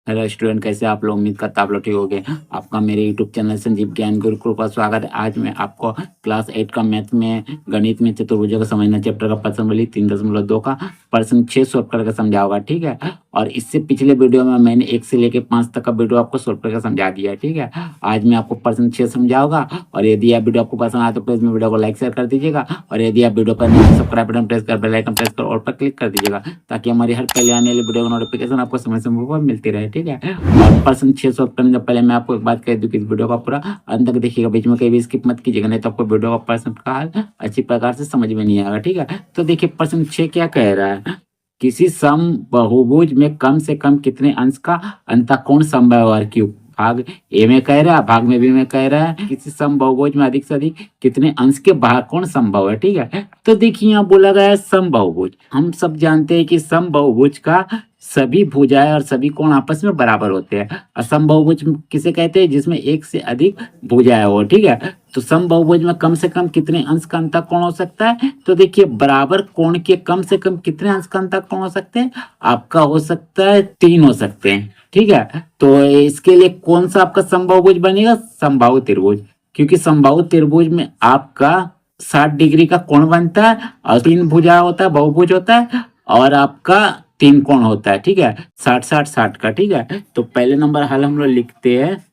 Hello student, कैसे आप लोग? उम्मीद करता आप लोग ठीक होगे। आपका मेरे यूट्यूब चैनल संजीव ज्ञान गुरुकुल पर स्वागत है। आज मैं आपको क्लास 8 का मैथ में गणित में चतुर्भुजों को समझना चैप्टर का प्रश्न वाली 3.2 का प्रश्न 6 सॉल्व करके समझाऊंगा, ठीक है। और इससे पिछले वीडियो में मैंने 1 से लेकर 5 तक का वीडियो आपको सॉल्व करके समझा दिया है, ठीक है। आज मैं आपको प्रश्न 6 समझाऊंगा। और यदि आप वीडियो आपको पसंद आए तो प्लीज मेरे वीडियो को लाइक शेयर कर दीजिएगा। और यदि आप वीडियो पर नहीं सब्सक्राइब बटन प्रेस कर बेल आइकन प्रेस कर ऑल पर क्लिक कर दीजिएगा, ताकि हमारी हर पहले आने वाली वीडियो का नोटिफिकेशन आपको समय समय पर मिलती रहे, ठीक है। और प्रश्न 6 सॉल्व करने से पहले मैं आपको एक बात कह दूं कि इस वीडियो का पूरा अंत तक देखिएगा, बीच में कहीं भी स्किप मत कीजिएगा, नहीं तो आपको वीडियो का प्रश्न का हल अच्छी प्रकार से समझ में नहीं आएगा, ठीक है। तो देखिए प्रश्न 6 क्या कह रहा है। किसी सम बहुभुज में कम से कम कितने अंश का अंतःकोण संभव है और क्यों? भाग ए में कह रहा है, भाग में भी में कह रहा है किसी सम बहुभुज में अधिक से अधिक कितने अंश के भागकोण संभव है, ठीक है। तो देखिए यहाँ बोला गया है सम बहुभुज। हम सब जानते हैं कि सम बहुभुज का सभी भुजाएं और सभी कोण आपस में बराबर होते हैं। असम बहुभुज किसे कहते हैं? जिसमें एक से अधिक भुजाएं हो, ठीक है। तो सम बहुभुज में कम से कम कितने अंश का अंतःकोण हो सकता है? तो देखिए बराबर कोण के कम से कम कितने अंश का अंतःकोण हो सकते हैं? आपका हो सकता है 3 हो सकते हैं, ठीक है। तो इसके लिए कौन सा आपका समबाहुभुज बनेगा? समबाहु त्रिभुज। क्योंकि समबाहु त्रिभुज में आपका 60 डिग्री का कोण बनता है और 3 भुजा होता है, बहुभुज होता है, और आपका 3 कोण होता है, ठीक है। 60 60 60 का, ठीक है। तो पहले नंबर हल हम लोग लिखते हैं।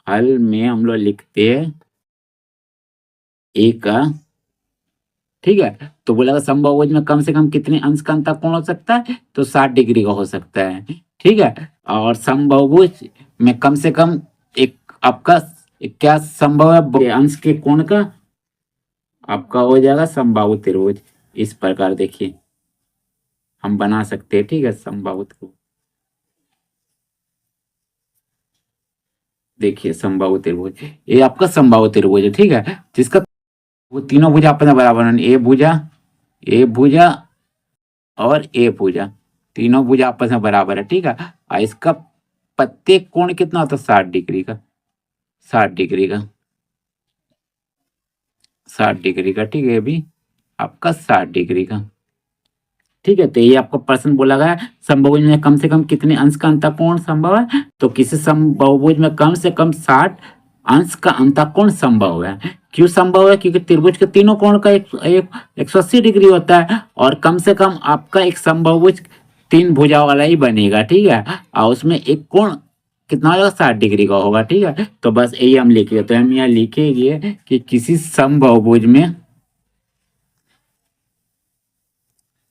हल में हम लोग लिखते हैं ए का, ठीक है। तो बोला समबाहुभुज में कम से कम कितने अंश का अंतःकोण हो सकता है? तो 60 डिग्री का हो सकता है, ठीक है। और समबाहुभुज में कम से कम एक आपका क्या संभव है अंश के कोण का? आपका हो जाएगा समबाहु त्रिभुज। इस प्रकार देखिए हम बना सकते हैं, ठीक है, समबाहु त्रिभुज। देखिए समबाहु त्रिभुज, ये आपका समबाहु त्रिभुज है, ठीक है। जिसका वो तीनों भुजा आपस में बराबर है, ए भुजा, ए भुजा और ए भुजा, तीनों भुजा आपस में बराबर है, ठीक है। और इसका प्रत्येक कोण कितना होता है? 60 डिग्री का, 60 डिग्री का, 60 डिग्री का, ठीक है। ये भी आपका 60 डिग्री का, ठीक है। तो ये आपको प्रश्न बोला गया है समबाहुभुज में कम से कम कितने अंश का अंतःकोण संभव है? तो किसी समबाहुभुज में कम से कम 60 अंश का अंतःकोण संभव है। क्यों संभव है? क्योंकि त्रिभुज के तीनों कोण का एक 180 डिग्री होता है, और कम से कम आपका एक समबाहुभुज 3 भुजा वाला ही बनेगा, ठीक है। और उसमें एक कोण कितना होगा? 60 डिग्री का होगा, ठीक है। तो बस यही हम लिखेंगे। तो हम यहाँ लिखेंगे कि किसी समबाहुभुज में,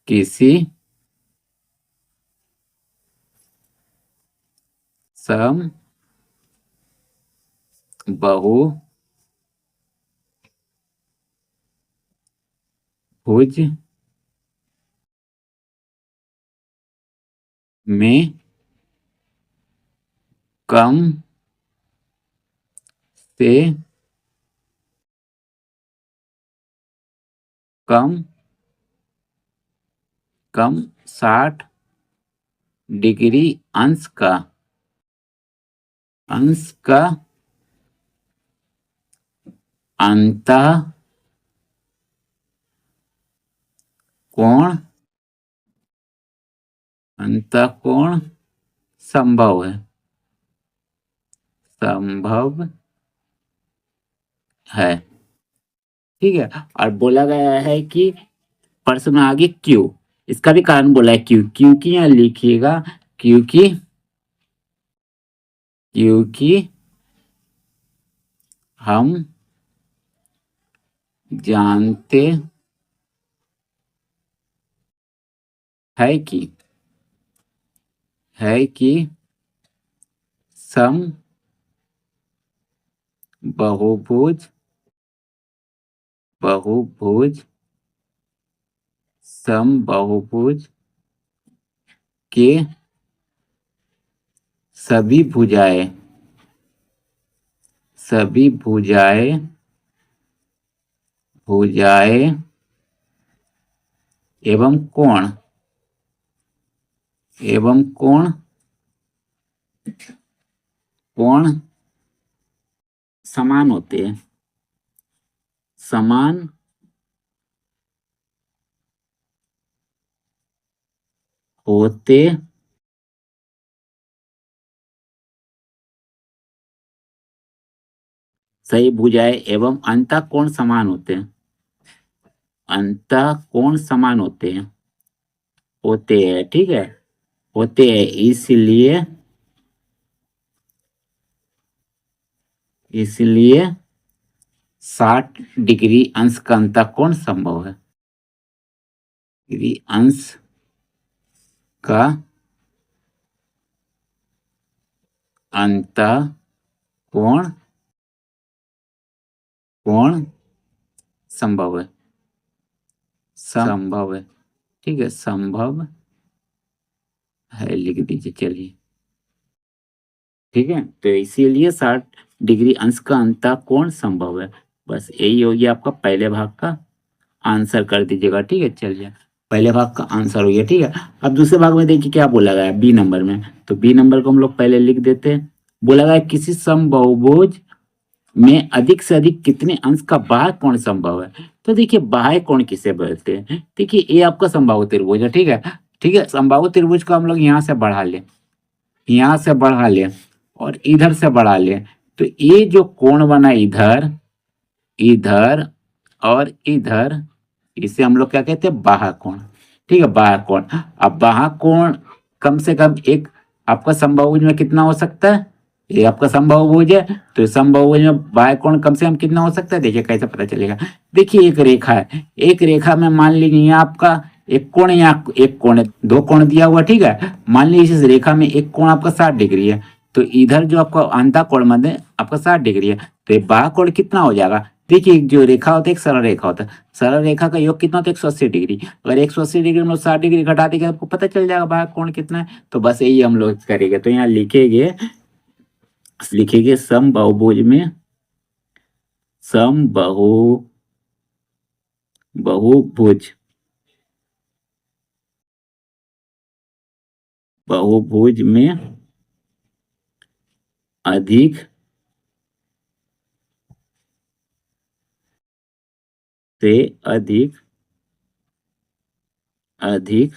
किसी सम बहुभुज में कम से कम 60 डिग्री अंश का अंतः कोण संभव है, संभव है, ठीक है। और बोला गया है कि प्रश्न में आगे क्यों, इसका भी कारण बोला है क्यों। क्योंकि यहाँ लिखिएगा क्योंकि, क्योंकि हम जानते हैं कि सम बहुभुज सम बहुभुज के सभी भुजाएं एवं कोण समान होते हैं, समान होते सही भुजाएं एवं अंतः कोण समान होते हैं। अंतः कोण समान होते हैं, ठीक है, होते हैं, इसलिए 60 डिग्री अंश का अंतः कोण संभव है। डिग्री अंश का अंतः कोण कोण संभव है, संभव है, ठीक है, संभव है लिख दीजिए, चलिए, ठीक है। तो इसीलिए 60 डिग्री अंश का अंतः कोण संभव है। बस यही हो गया आपका पहले भाग का आंसर, कर दीजिएगा, ठीक है। चलिए, पहले भाग का आंसर हो गया, ठीक है। अब दूसरे भाग में देखिए क्या बोला गया बी नंबर में। तो बी नंबर को हम लोग पहले लिख देते हैं। बोला गया किसी समबाहुभुज में अधिक से अधिक कितने अंश का बाह्य कोण संभव है। तो देखिए बाह्य कोण किसे बोलते हैं। देखिए ये आपका समबाहु त्रिभुज है, ठीक है, ठीक है। समबाहु त्रिभुज को हम लोग यहाँ से बढ़ा लें, यहाँ से बढ़ा लें और इधर से बढ़ा लें, तो ये जो कोण बना इधर, इधर और इधर, इसे हम लोग क्या कहते हैं, बाह्य कोण, ठीक है, बाह्य कोण। अब बाह्य कोण कम से कम एक आपका समबाहुभुज में कितना हो सकता है, ये आपका समबाहुभुज है, तो समबाहुभुज में बाह्य कोण कम से कम कितना हो सकता है। देखिए कैसे पता चलेगा। देखिए एक रेखा है, एक रेखा में मान लीजिए आपका एक कोण, यहाँ एक कोण है, दो कोण दिया हुआ, ठीक है। मान लीजिए इस रेखा में एक कोण आपका 60 डिग्री है, तो इधर जो आपका अंतः कोण मध्य आपका 60 डिग्री है, तो ये बाह्य कोण कितना हो जाएगा। देखिए जो रेखा होता है एक सरल रेखा होता है, सरल रेखा का योग कितना होता है 180 डिग्री। अगर 180 डिग्री में 60 डिग्री घटा देंगे आपको पता चल जाएगा बाह्य कोण कितना है। तो बस यही हम लोग करेंगे। तो यहाँ लिखेंगे, लिखेंगे समबाहुभुज में, बहुभुज, बहुभुज में अधिक से अधिक अधिक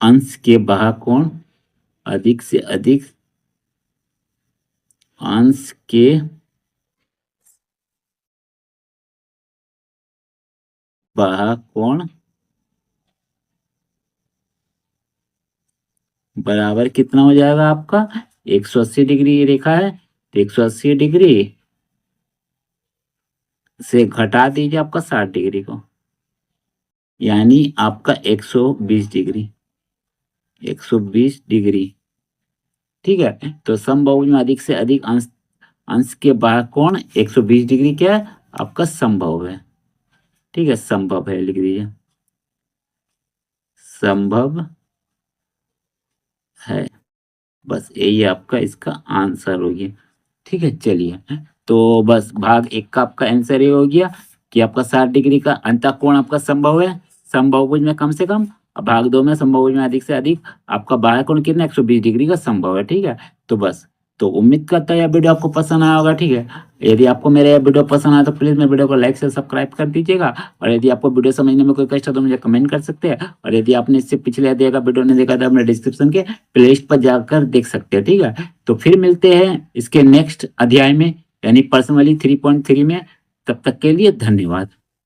अंश के बाह्य कोण, अधिक से अधिक अंश के बाह्य कोण बराबर कितना हो जाएगा आपका 180 डिग्री रेखा है, तो 180 डिग्री से घटा दीजिए आपका 60 डिग्री को, यानी आपका 120 डिग्री, 120 डिग्री, ठीक है। तो समबाहुभुज में अधिक से अधिक अंश के बाह्य कोण 120 डिग्री क्या है आपका संभव है, ठीक है, संभव है लिख दीजिए, संभव है। बस यही आपका इसका आंसर हो गया, ठीक है। चलिए, तो बस भाग एक का आपका आंसर ये हो गया कि आपका 60 डिग्री का अंतः कोण आपका संभव है समबाहुभुज में कम से कम। और भाग दो में समबाहुभुज में अधिक से अधिक आपका बाह्य कोण कितना 120 डिग्री का संभव है, ठीक है। तो बस, तो उम्मीद करता है यह वीडियो आपको पसंद आया होगा, ठीक है। यदि आपको मेरा यह वीडियो पसंद आया तो प्लीज़ मेरे वीडियो को लाइक से सब्सक्राइब कर दीजिएगा। और यदि आपको वीडियो समझने में कोई कष्ट हो तो मुझे कमेंट कर सकते हैं। और यदि आपने इससे पिछले दिया वीडियो नहीं देखा तो अपने डिस्क्रिप्शन के प्लेलिस्ट पर जाकर देख सकते हैं, ठीक है। तो फिर मिलते हैं इसके नेक्स्ट अध्याय में, यानी पर्सनली 3.3 में। तब तक के लिए धन्यवाद।